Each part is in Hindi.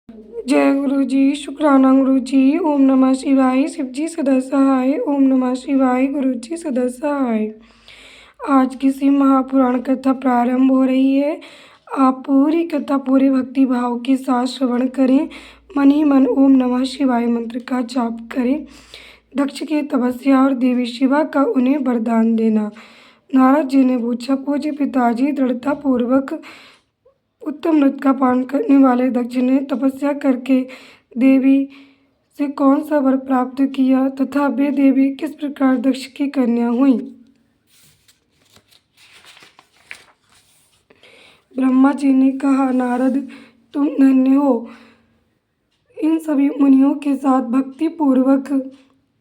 जय गुरु जी, शुक्राना गुरु जी। ओम नमः शिवाय। शिव जी सदा सहाय। ओम नमः शिवाय। गुरु जी सदा सहाय। आज की शिव महापुराण कथा प्रारंभ हो रही है। आप पूरी कथा पूरे भक्ति भाव के साथ श्रवण करें। मन ही मन ओम नमः शिवाय मंत्र का जाप करें। दक्ष की तपस्या और देवी शिवा का उन्हें वरदान देना। नारद जी ने पूछा, पूज्य पिताजी, दृढ़ता पूर्वक उत्तम व्रत का पालन करने वाले दक्ष ने तपस्या करके देवी से कौन सा वर प्राप्त किया तथा वे देवी किस प्रकार दक्ष की कन्या हुई। ब्रह्मा जी ने कहा, नारद, तुम धन्य हो। इन सभी मुनियों के साथ भक्ति पूर्वक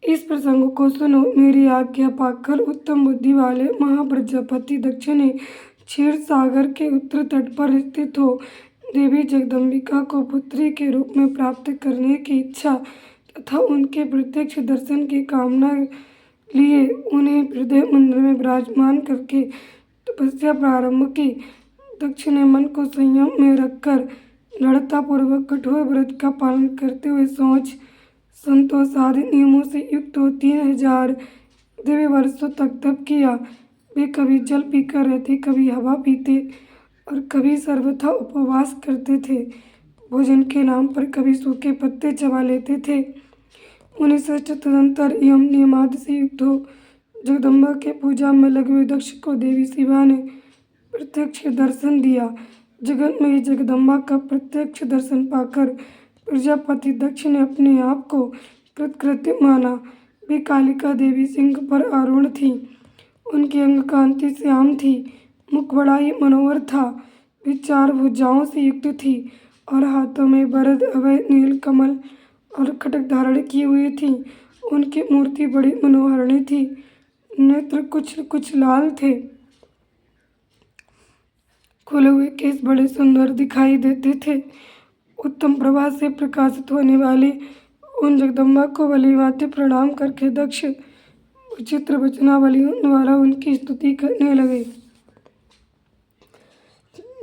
इस प्रसंग को सुनो। मेरी आज्ञा पाकर उत्तम बुद्धि वाले महाप्रजापति दक्ष ने क्षीर सागर के उत्तर तट पर स्थित हो देवी जगदम्बिका को पुत्री के रूप में प्राप्त करने की इच्छा तथा उनके प्रत्यक्ष दर्शन की कामना लिए उन्हें हृदय मंदिर में विराजमान करके तपस्या प्रारंभ की। दक्ष ने मन को संयम में रखकर दृढ़तापूर्वक कठोर व्रत का पालन करते हुए सोच संतोष आदि नियमों से युक्त हो 3000 दिव्य वर्षों तक तप किया। वे कभी जल पीकर रहते, कभी हवा पीते और कभी सर्वथा उपवास करते थे। भोजन के नाम पर कभी सूखे पत्ते चबा लेते थे। उन्हें श्रेष्ठ तदंतर यम नियमादि से युक्त हो जगदम्बा के पूजा में लगे हुए दक्ष को देवी शिवा ने प्रत्यक्ष दर्शन दिया। जगत में जगदम्बा का प्रत्यक्ष दर्शन पाकर प्रजापति दक्ष ने अपने आप को कृतकृत्य माना। वे कालिका देवी सिंह पर आरूढ़ थी। उनकी अंग कांति श्याम थी, मुख बड़ा ही मनोहर था। वे 4 भुजाओं से युक्त थी और हाथों में वरद, अभय, नील कमल और खड्ग धारण किए हुए थी। उनकी मूर्ति बड़ी मनोहारिणी थी। नेत्र कुछ कुछ लाल थे। खुले हुए केस बड़े सुंदर दिखाई देते थे। उत्तम प्रभा से प्रकाशित होने वाली उन जगदम्बा को भलीभांति प्रणाम करके दक्ष विचित्र वचनावलियों द्वारा उनकी स्तुति करने लगे।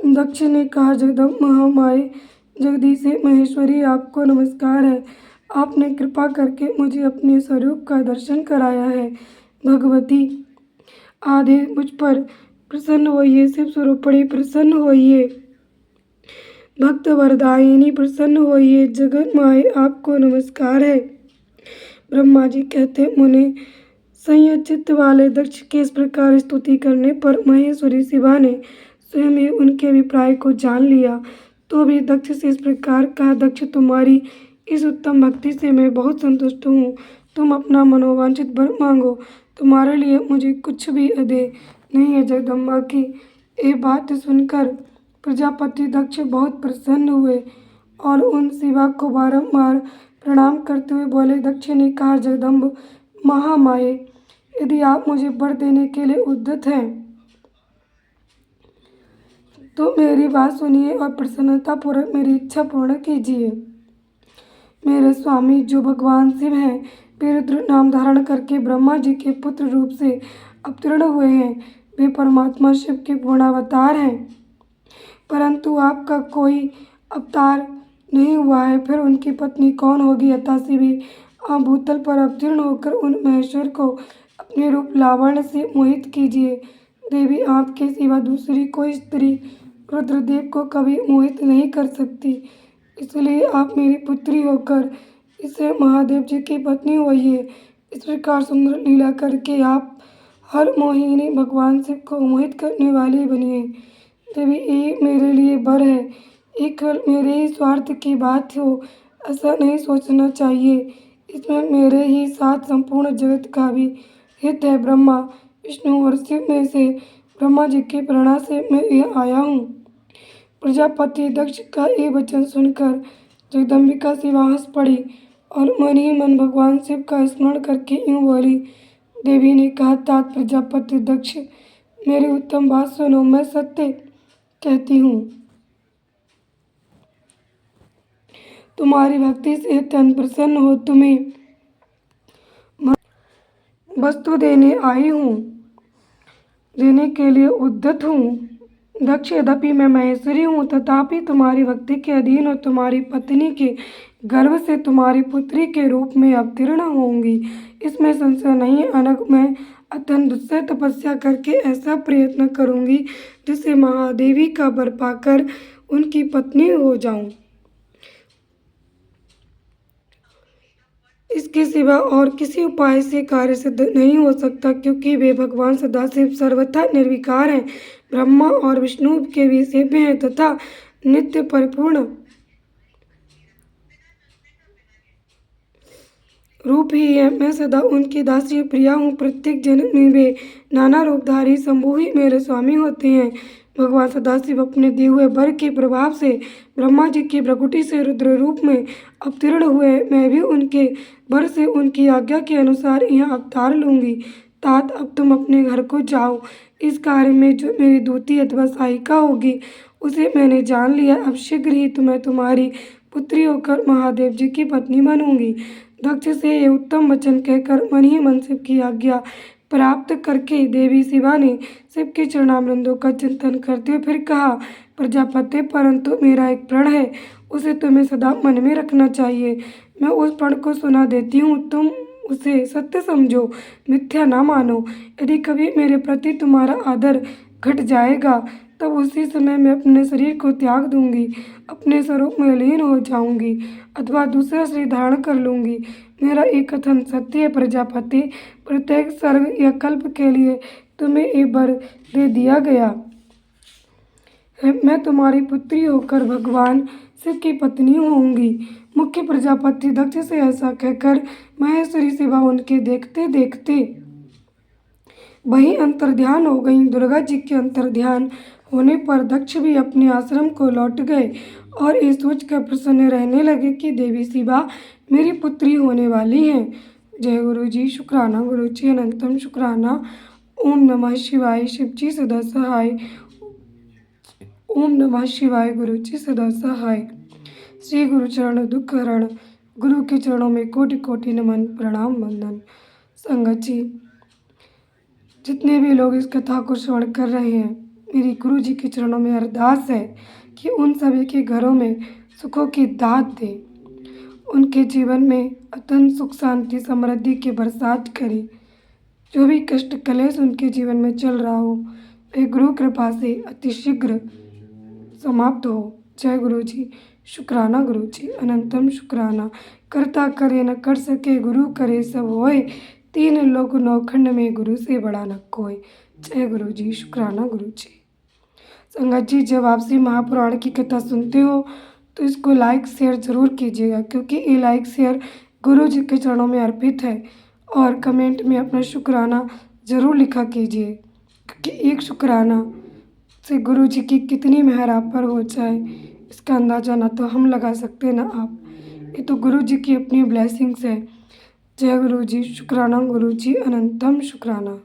दक्ष ने कहा, जगदम्ब महामाये जगदीशे महेश्वरी, आपको नमस्कार है। आपने कृपा करके मुझे अपने स्वरूप का दर्शन कराया है। भगवती आदि मुझ पर प्रसन्न होइए। शिव स्वरूपणी प्रसन्न होइए। भक्त वरदायिनी प्रसन्न होइए। जगत माए आपको नमस्कार है। ब्रह्मा जी कहते, मुने संयत वाले दक्ष के इस प्रकार स्तुति करने पर महेश्वरी शिवा ने स्वयं ही उनके अभिप्राय को जान लिया। तो भी दक्ष से इस प्रकार कहा, दक्ष, तुम्हारी इस उत्तम भक्ति से मैं बहुत संतुष्ट हूँ। तुम अपना मनोवांछित वर मांगो, तुम्हारे लिए मुझे कुछ भी अधेय नहीं है। जगदम्बा की ये बात सुनकर प्रजापति दक्ष बहुत प्रसन्न हुए और उन शिवा को बारंबार प्रणाम करते हुए बोले। दक्ष ने कहा, जगदम्ब महामाये, यदि आप मुझे वर देने के लिए उद्यत हैं तो मेरी बात सुनिए और प्रसन्नतापूर्वक मेरी इच्छा पूर्ण कीजिए। मेरे स्वामी जो भगवान शिव हैं, वे रुद्र नाम धारण करके ब्रह्मा जी के पुत्र रूप से अवतीर्ण हुए हैं। वे परमात्मा शिव के पूर्णावतार हैं। परंतु आपका कोई अवतार नहीं हुआ है, फिर उनकी पत्नी कौन होगी। अतः शिव आप भूतल पर अवतीर्ण होकर उन महेश्वर को अपने रूप लावण्य से मोहित कीजिए। देवी, आपके सिवा दूसरी कोई स्त्री रुद्रदेव को कभी मोहित नहीं कर सकती, इसलिए आप मेरी पुत्री होकर इससे महादेव जी की पत्नी होइए। इस प्रकार सुंदर लीला करके आप हर मोहिनी भगवान शिव को मोहित करने वाली बनिए। देवी, ये मेरे लिए वर है। ये केवल मेरे ही स्वार्थ की बात हो ऐसा नहीं सोचना चाहिए। इसमें मेरे ही साथ संपूर्ण जगत का भी हित है। ब्रह्मा, विष्णु और शिव में से ब्रह्मा जी की प्रेरणा से मैं यहाँ आया हूँ। प्रजापति दक्ष का ये वचन सुनकर जगदम्बिका शिवा हंस पड़ी और मन ही मन भगवान शिव का स्मरण करके यूँ बोली। देवी ने कहा, तात प्रजापति दक्ष, मेरी उत्तम बात सुनो। मैं सत्य कहती हूँ, तुम्हारी भक्ति से अत्यंत प्रसन्न हो तुम्हें वस्तु देने आई हूँ, देने के लिए उद्यत हूँ। दक्ष, यद्यपि मैं महेश्वरी हूँ, तथापि तुम्हारी भक्ति के अधीन और तुम्हारी पत्नी के गर्भ से तुम्हारी पुत्री के रूप में अवतीर्ण होंगी, इसमें संशय नहीं। अनग मैं अत्यंत दुस्सह तपस्या करके ऐसा प्रयत्न करूँगी जिससे महादेवी का वर पाकर उनकी पत्नी हो जाऊँ। इसके सिवा और किसी उपाय से कार्य सिद्ध नहीं हो सकता, क्योंकि वे भगवान सदाशिव सर्वथा निर्विकार हैं, ब्रह्मा और विष्णु के भी सेव्य हैं तथा नित्य परिपूर्ण रूप ही है। मैं सदा उनकी दासी प्रिया हूँ। प्रत्येक जन्म में वे नाना रूपधारी शंभु ही मेरे स्वामी होते हैं। भगवान सदाशिव अपने दिए हुए वर के प्रभाव से ब्रह्मा जी की भ्रकुटी से रुद्र रूप में अवतीर्ण हुए। मैं भी उनके वर से उनकी आज्ञा के अनुसार यहाँ अवतार लूँगी। तात, अब तुम अपने घर को जाओ। इस कार्य में जो मेरी दूती अथवा सहायिका होगी उसे मैंने जान लिया। अब शीघ्र ही तुम्हें तुम्हारी पुत्री होकर महादेव जी की पत्नी बनूंगी। दक्ष से ये उत्तम वचन कहकर मन ही मन शिव की आज्ञा प्राप्त करके देवी शिवा ने शिव के चरणामृंदों का चिंतन करते हुए फिर कहा, प्रजापति, परंतु मेरा एक प्रण है, उसे तुम्हें सदा मन में रखना चाहिए। मैं उस प्रण को सुना देती हूँ, तुम उसे सत्य समझो, मिथ्या ना मानो। यदि कभी मेरे प्रति तुम्हारा आदर घट जाएगा तब उसी समय मैं अपने शरीर को त्याग दूंगी, अपने स्वरूप में लीन हो जाऊंगी अथवा दूसरा शरीर धारण कर लूंगी। मेरा एक कथन सत्य है प्रजापति, प्रत्येक सर्ग या कल्प के लिए तुम्हें एक वर दे दिया गया है। मैं तुम्हारी पुत्री होकर भगवान शिव की पत्नी होंगी। मुख्य प्रजापति दक्ष से ऐसा कहकर महेश्वरी शिवा उनके देखते देखते वही अंतर्ध्यान हो गई। दुर्गा जी के अंतर्ध्यान होने पर दक्ष भी अपने आश्रम को लौट गए और ये सोचकर प्रसन्न रहने लगे कि देवी शिवा मेरी पुत्री होने वाली हैं। जय गुरु जी। शुक्राना गुरु जी, अनंतम शुक्राना। ओम नमः शिवाय। शिव जी सदा सहाय। ओम नमः शिवाय। गुरु जी सदा सहाय। श्री गुरु चरण दुख हरण। गुरु के चरणों में कोटि कोटि नमन, प्रणाम, वंदन। संगत जी, जितने भी लोग इस कथा को श्रवण कर रहे हैं, मेरी गुरु जी के चरणों में अरदास है कि उन सभी के घरों में सुखों की दात दे, उनके जीवन में अत्यंत सुख शांति समृद्धि की बरसात करे। जो भी कष्ट कलेश उनके जीवन में चल रहा हो वे गुरु कृपा से अतिशीघ्र समाप्त हो। जय गुरु जी। शुक्राना गुरु जी, अनंतम शुक्राना। करता करे न कर सके, गुरु करे सब होए, तीन लोक नौखंड में गुरु से बड़ा न कोई। जय गुरु जी। शुक्राना गुरु जी। संगत जी, जब आप श्री महापुराण की कथा सुनते हो तो इसको लाइक शेयर ज़रूर कीजिएगा, क्योंकि ये लाइक शेयर गुरु जी के चरणों में अर्पित है। और कमेंट में अपना शुक्राना ज़रूर लिखा कीजिए, क्योंकि एक शुक्राना से गुरु जी की कितनी मेहर आप पर हो जाए इसका अंदाज़ा ना तो हम लगा सकते ना आप। ये तो गुरु जी की अपनी ब्लेसिंग्स है। जय गुरु जी। शुक्राना गुरु जी, अनंतम शुक्राना।